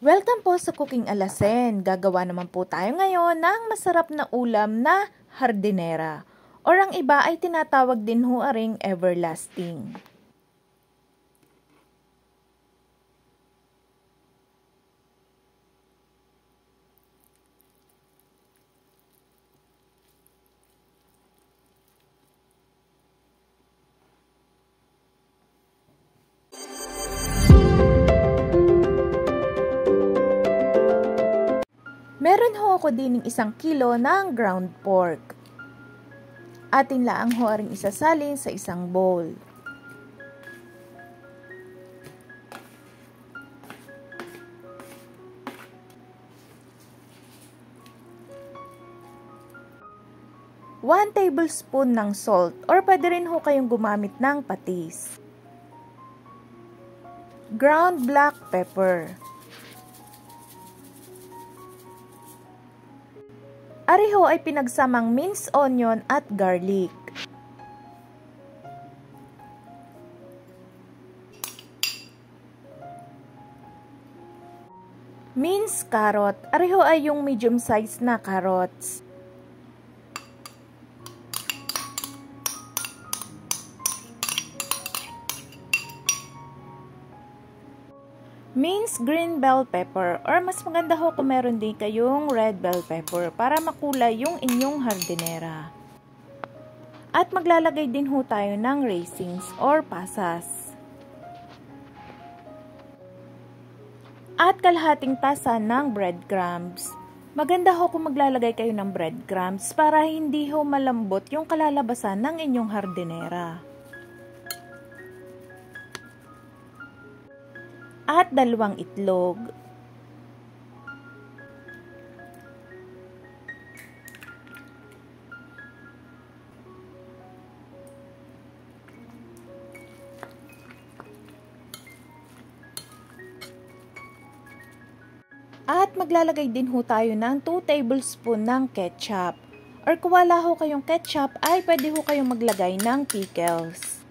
Welcome po sa Cooking Alasen. Gagawa naman po tayo ngayon ng masarap na ulam na hardinera. Or ang iba ay tinatawag din ho aring everlasting. Meron ho ako din ng 1 kilo ng ground pork. Atin laang ho aring isasalin sa isang bowl. One tablespoon ng salt or pwede rin ho kayong gumamit ng patis. Ground black pepper. Ariho ay pinagsamang minced onion at garlic. Minced carrot. Ariho ay yung medium size na carrots. Minced green bell pepper or mas maganda ho kung meron din kayong red bell pepper para makulay yung inyong hardinera. At maglalagay din ho tayo ng raisins or pasas. At kalahating tasa ng breadcrumbs. Maganda ho kung maglalagay kayo ng breadcrumbs para hindi ho malambot yung kalalabasan ng inyong hardinera. At 2 itlog. At maglalagay din ho tayo ng 2 tablespoon ng ketchup. Or kung wala ho kayong ketchup, ay pwede ho kayong maglagay ng pickles.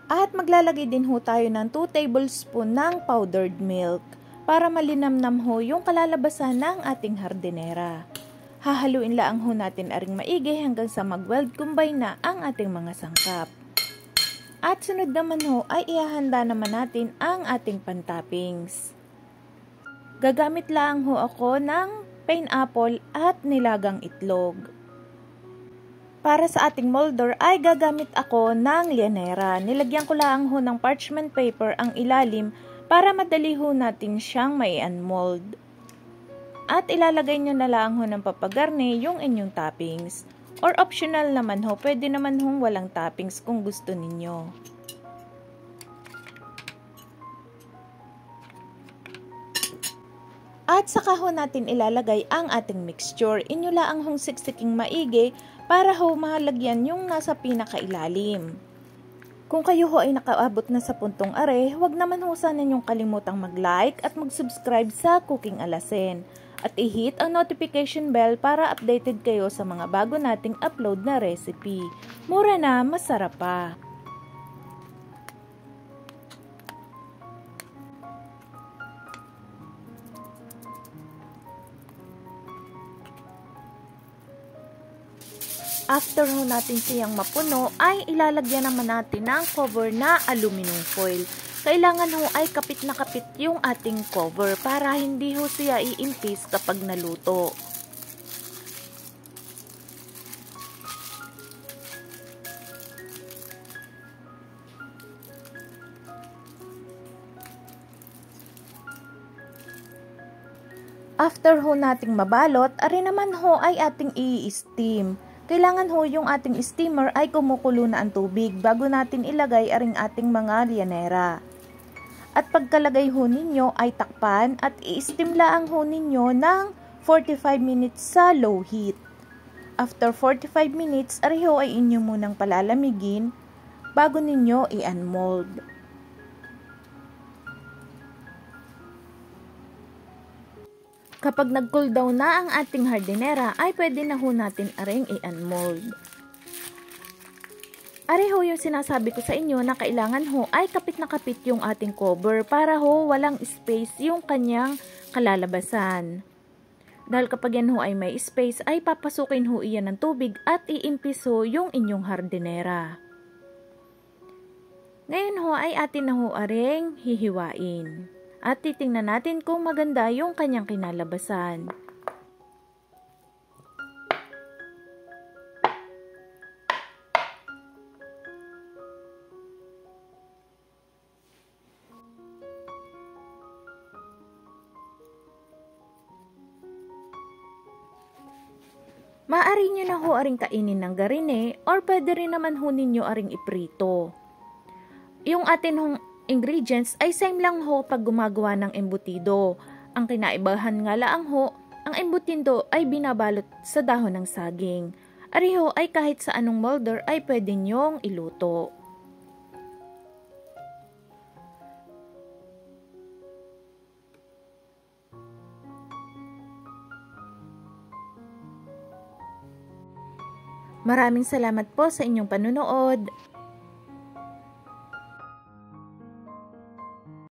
At maglalagay din ho tayo ng 2 tablespoon ng powdered milk para malinamnam ho yung kalalabasan ng ating hardinera. Hahaluin lang ho natin aring maigi hanggang sa mag-weld combine na ang ating mga sangkap. At sunod naman ho ay ihahanda naman natin ang ating pantoppings. Gagamit lang ho ako ng pineapple at nilagang itlog. Para sa ating molder ay gagamit ako ng llanera. Nilagyan ko lang ho ng parchment paper ang ilalim para madali ho natin siyang mai-unmold. At ilalagay nyo na lang ho ng papagarne yung inyong toppings. Or optional naman ho, pwede naman ho walang toppings kung gusto ninyo. At saka ho natin ilalagay ang ating mixture. Inyo lang hong siksiking maigi para ho mahalagyan yung nasa pinakailalim. Kung kayo ho ay nakaabot na sa puntong are, huwag naman ho sana ninyong kalimutang mag-like at mag-subscribe sa Cooking Alasen. At i-hit ang notification bell para updated kayo sa mga bago nating upload na recipe. Mura na, masarap pa. After ho natin siyang mapuno, ay ilalagyan naman natin ng cover na aluminum foil. Kailangan ho ay kapit na kapit yung ating cover para hindi ho siya iimpis kapag naluto. After ho nating mabalot, ari naman ho ay ating i-steam. Kailangan ho yung ating steamer ay kumukulo na ang tubig bago natin ilagay aring ating mga llanera. At pagkalagay ho ninyo ay takpan at i-steam lang ho ninyo ng 45 minutes sa low heat. After 45 minutes, ari ho ay inyo munang palalamigin bago ninyo i-unmold. Kapag nag-cool down na ang ating hardinera, ay pwede na ho natin aring i-unmold. Ari ho yung sinasabi ko sa inyo na kailangan ho ay kapit na kapit yung ating cover para ho walang space yung kanyang kalalabasan. Dahil kapag yan ho ay may space ay papasukin ho iyan ng tubig at iimpis ho yung inyong hardinera. Ngayon ho ay atin na ho aring hihiwain. At titingnan natin kung maganda yung kanyang kinalabasan. Maaari nyo na ho aring kainin ng garine or pwede rin naman ho ninyo aring iprito. Yung atin hong ingredients ay same lang ho pag gumagawa ng embutido. Ang kinaibahan nga lang ho, ang embutido ay binabalot sa dahon ng saging. Ari ho ay kahit sa anong molder ay pwede nyong iluto. Maraming salamat po sa inyong panunood.